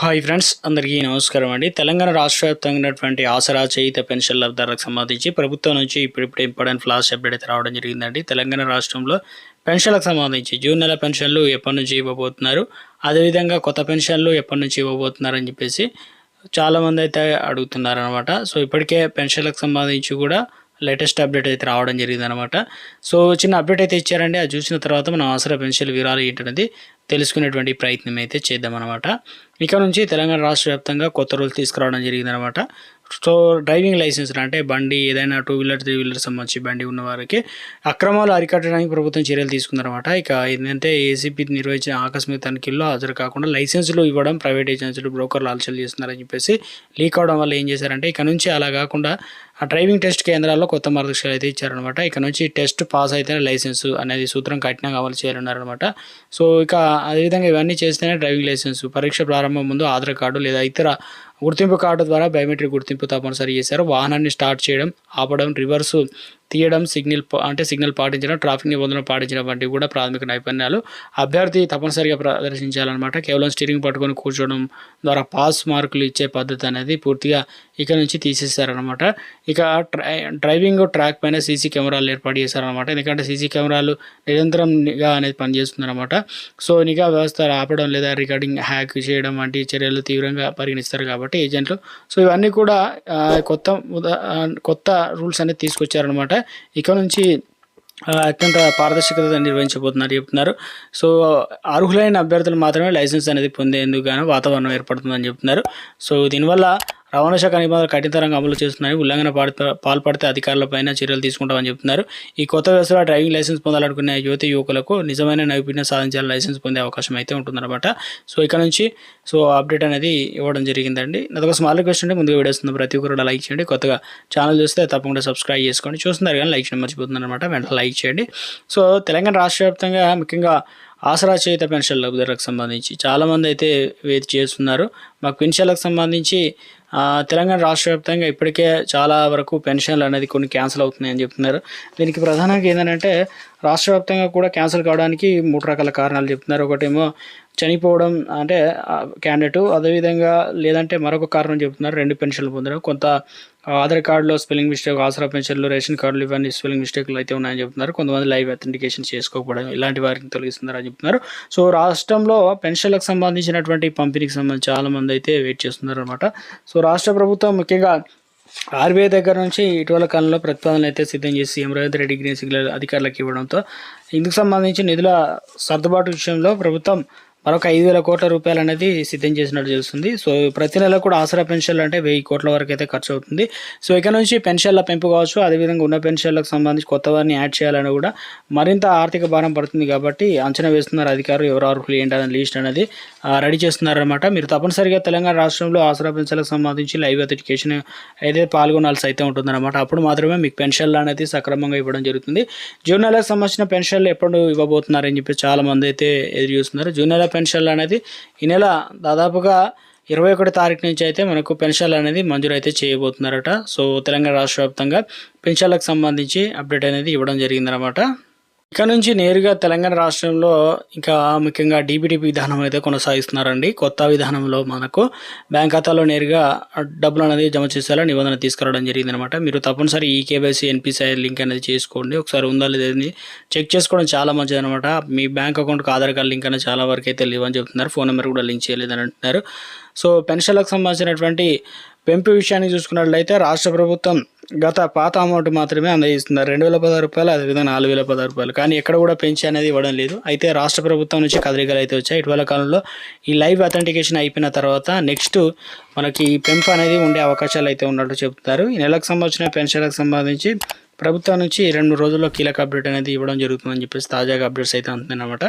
Hi friends, అందరికీ నమస్కారం అండి. తెలంగాణ రాష్ట్ర వ్యాప్తంగా ఉన్నటువంటి ఆసరా చేయుత పెన్షన్ లబ్ధిదారులకు సంబంధించి ప్రభుత్వం నుంచి ఇప్పుడిప్పుడు ఇంపార్టెంట్ ఫ్లాష్ అప్డేట్ అయితే రావడం జరిగిందండి. తెలంగాణ రాష్ట్రంలో పెన్షన్లకు సంబంధించి జూన్ నెల పెన్షన్లు ఎప్పటి నుంచి ఇవ్వబోతున్నారు, అదేవిధంగా కొత్త పెన్షన్లు ఎప్పటి నుంచి ఇవ్వబోతున్నారని చెప్పేసి చాలామంది అయితే అడుగుతున్నారు అనమాట. సో ఇప్పటికే పెన్షన్లకు సంబంధించి కూడా లేటెస్ట్ అప్డేట్ అయితే రావడం జరిగిందనమాట. సో చిన్న అప్డేట్ అయితే ఇచ్చారండి. అది చూసిన తర్వాత మనం ఆసరా పెన్షన్ వివరాలు ఏంటనేది తెలుసుకునేటువంటి ప్రయత్నం అయితే చేద్దామన్నమాట. ఇక నుంచి తెలంగాణ రాష్ట్ర వ్యాప్తంగా కొత్త రూల్స్ తీసుకురావడం జరిగిందనమాట. సో డ్రైవింగ్ లైసెన్స్ అంటే బండి ఏదైనా 2 వీలర్ 3 వీలర్ సంబంధించి బండి ఉన్న వారికి అక్రమాలు అరికట్టడానికి ప్రభుత్వం చర్యలు తీసుకుందనమాట. ఇక ఏంటంటే ఏసీపీ నిర్వహించిన ఆకస్మిక తనిఖీల్లో హాజరు కాకుండా లైసెన్సులు ఇవ్వడం ప్రైవేట్ ఏజెన్సీలు బ్రోకర్లు ఆలోచనలు చేస్తున్నారని చెప్పేసి లీక్ అవడం వల్ల ఏం చేశారంటే ఇక నుంచి అలా కాకుండా ఆ డ్రైవింగ్ టెస్ట్ కేంద్రాల్లో కొత్త మార్గదర్శకాలు అయితే ఇచ్చారనమాట. ఇక నుంచి టెస్ట్ పాస్ అయితేనే లైసెన్స్ అనేది సూత్రం కఠినంగా అమలు చేయాలన్నారనమాట. సో ఇక అదేవిధంగా ఇవన్నీ చేస్తేనే డ్రైవింగ్ లైసెన్స్ పరీక్ష ప్రారంభం ముందు ఆధార్ కార్డు లేదా ఇతర గుర్తింపు కార్డు ద్వారా బయోమెట్రిక్ గుర్తింపు తప్పనిసరి చేశారు. వాహనాన్ని స్టార్ట్ చేయడం, ఆపడం, రివర్సు తీయడం, సిగ్నల్ పాటించడం, ట్రాఫిక్ నిబంధనలు పాటించడం వంటివి కూడా ప్రాథమిక నైపుణ్యాలు అభ్యర్థి తప్పనిసరిగా ప్రదర్శించాలన్నమాట. కేవలం స్టీరింగ్ పట్టుకొని కూర్చోవడం ద్వారా పాస్ మార్కులు ఇచ్చే పద్ధతి అనేది పూర్తిగా ఇక నుంచి తీసేశారనమాట. ఇక డ్రైవింగ్ ట్రాక్ పైన సీసీ కెమెరాలు ఏర్పాటు చేశారనమాట. ఎందుకంటే సీసీ కెమెరాలు నిరంతరం నిఘా అనేది పనిచేస్తుందన్నమాట. సో నిఘా వ్యవస్థ ఆపడం లేదా రికార్డింగ్ హ్యాక్ చేయడం వంటి చర్యలు తీవ్రంగా పరిగణిస్తారు కాబట్టి ఏజెంట్లు. సో ఇవన్నీ కూడా కొత్త రూల్స్ అనేది తీసుకొచ్చారనమాట. ఇక నుంచి అత్యంత పారదర్శకత నిర్వహించబోతున్నారు చెప్తున్నారు. సో అర్హులైన అభ్యర్థులు మాత్రమే లైసెన్స్ అనేది పొందేందుకు గాను వాతావరణం ఏర్పడుతుందని చెప్తున్నారు. సో దీనివల్ల రవాణా శాఖ నిబంధనలు కఠినతరంగా అమలు చేస్తున్నాయి. ఉల్లంఘన పాల్పడితే అధికారులపైన చర్యలు తీసుకుంటామని చెప్తున్నారు. ఈ కొత్త వ్యవస్థలో డ్రైవింగ్ లైసెన్స్ పొందాలనుకునే యువకులకు నిజమైన నైపుణ్యం సాధించాలని లైసెన్స్ పొందే అవకాశం అయితే ఉంటుందన్నమాట. సో ఇక నుంచి అప్డేట్ అనేది ఇవ్వడం జరిగిందండి. అదొక స్మాల్ రిక్వెస్ట్ అంటే ముందుగా వీడియోస్తుంది ప్రతి ఒక్కరు కూడా లైక్ చేయండి. కొత్తగా ఛానల్ చూస్తే తప్పకుండా సబ్స్క్రైబ్ చేసుకోండి. చూస్తున్నారు కానీ లైక్ చేయడం మర్చిపోతున్నారు అనమాట. వెంటనే లైక్ చేయండి. సో తెలంగాణ రాష్ట్ర వ్యాప్తంగా ముఖ్యంగా ఆసరా చేయుత పెన్షన్ లబ్ధిదారులకు సంబంధించి చాలామంది అయితే వెయిట్ చేస్తున్నారు. మాకు పెన్షన్లకు సంబంధించి తెలంగాణ రాష్ట్ర వ్యాప్తంగా ఇప్పటికే చాలా వరకు పెన్షన్లు అనేది కొన్ని క్యాన్సిల్ అవుతున్నాయని చెప్తున్నారు. దీనికి ప్రధానంగా ఏంటంటే రాష్ట్ర వ్యాప్తంగా కూడా క్యాన్సిల్ కావడానికి 3 రకాల కారణాలు చెప్తున్నారు. ఒకటేమో చనిపోవడం అంటే క్యాండిడేట్, అదేవిధంగా లేదంటే మరొక కారణం చెప్తున్నారు 2 పెన్షన్లు పొందడం, కొంత ఆధార్ కార్డులో స్పెల్లింగ్ మిస్టేక్, ఆసరా పెన్షన్లు, రేషన్ కార్డులు ఇవన్నీ స్పెల్లింగ్ మిస్టేక్లు అయితే ఉన్నాయని చెప్తున్నారు. కొంతమంది లైవ్ అథెంటికేషన్ చేసుకోకపోవడం ఇలాంటి వారికి తొలగిస్తున్నారని చెప్తున్నారు. సో రాష్ట్రంలో పెన్షన్లకు సంబంధించినటువంటి పంపిణీకి సంబంధించి చాలామంది అయితే వెయిట్ చేస్తున్నారు అనమాట. సో రాష్ట్ర ప్రభుత్వం ముఖ్యంగా ఆర్బీఐ దగ్గర నుంచి ఇటీవల కాలంలో ప్రతిపాదనలు అయితే సిద్ధం చేసి CM Revanth Reddy green signal అధికారులకు ఇవ్వడంతో ఇందుకు సంబంధించి నిధుల సర్దుబాటు విషయంలో ప్రభుత్వం మరొక 5,000 కోట్ల రూపాయలు అనేది సిద్ధం చేసినట్టు తెలుస్తుంది. సో ప్రతి నెల కూడా ఆసరా పెన్షన్లు అంటే 1,000 కోట్ల వరకు అయితే ఖర్చు అవుతుంది. సో ఇక నుంచి పెన్షన్ల పెంపు కావచ్చు, అదేవిధంగా ఉన్న పెన్షన్లకు సంబంధించి కొత్త వారిని యాడ్ చేయాలని కూడా మరింత ఆర్థిక భారం పడుతుంది కాబట్టి అంచనా వేస్తున్నారు అధికారులు. ఎవరు అర్హులు ఏంటనే లిస్ట్ అనేది రెడీ చేస్తున్నారన్నమాట. మీరు తప్పనిసరిగా తెలంగాణ రాష్ట్రంలో ఆసరా పెన్షన్లకు సంబంధించి లైవ్ అథెంటికేషన్ అయితే పాల్గొనాల్సి అయితే ఉంటుందన్నమాట. అప్పుడు మాత్రమే మీకు పెన్షన్లు అనేది సక్రమంగా ఇవ్వడం జరుగుతుంది. జూన్ నెలకు సంబంధించిన పెన్షన్లు ఎప్పుడు ఇవ్వబోతున్నారని చెప్పి చాలామంది అయితే ఎదురు చూస్తున్నారు. జూన్ నెల పెన్షన్లు అనేది ఈ నెల దాదాపుగా 21 తారీఖు నుంచి అయితే మనకు పెన్షన్లు అనేది మంజూరు అయితే చేయబోతున్నారట. సో తెలంగాణ రాష్ట్ర వ్యాప్తంగా పెన్షన్లకు సంబంధించి అప్డేట్ అనేది ఇవ్వడం జరిగిందనమాట. ఇక నుంచి నేరుగా తెలంగాణ రాష్ట్రంలో ఇంకా ముఖ్యంగా డీబీటీపీ విధానం అయితే కొనసాగిస్తున్నారండి. కొత్త విధానంలో మనకు బ్యాంక్ ఖాతాలో నేరుగా డబ్బులు అనేది జమ చేసేలా నిబంధన తీసుకురావడం జరిగిందనమాట. మీరు తప్పనిసరి ఈ కేవైసీ ఎన్పిసిఐ లింక్ అనేది చేసుకోండి. ఒకసారి ఉందా లేదని చెక్ చేసుకోవడం చాలా మంచిది అనమాట. మీ బ్యాంక్ అకౌంట్కి ఆధార్ కార్డు లింక్ అనేది చాలా వరకు అయితే లేవని చెప్తున్నారు. ఫోన్ నెంబర్ కూడా లింక్ చేయలేదని అంటున్నారు. సో పెన్షన్లకు సంబంధించినటువంటి పెంపు విషయాన్ని చూసుకున్నట్లయితే రాష్ట్ర ప్రభుత్వం పాత అమౌంట్ మాత్రమే అందజేస్తున్నారు. 2,016 రూపాయలు, అదేవిధంగా 4,016 రూపాయలు. కానీ ఎక్కడ కూడా పెంచి అనేది ఇవ్వడం లేదు. అయితే రాష్ట్ర ప్రభుత్వం నుంచి కదలికలు అయితే వచ్చాయి. ఇటీవల కాలంలో ఈ లైవ్ అథెంటికేషన్ అయిపోయిన తర్వాత నెక్స్ట్ మనకి పెంపు అనేది ఉండే అవకాశాలు అయితే ఉన్నట్టు చెప్తున్నారు. ఈ నెలకు సంబంధించిన పెన్షన్లకు సంబంధించి ప్రభుత్వం నుంచి 2 రోజుల్లో కీలక అప్డేట్ అనేది ఇవ్వడం జరుగుతుందని చెప్పేసి తాజాగా అప్డేట్స్ అయితే అంటున్నాయి అన్నమాట.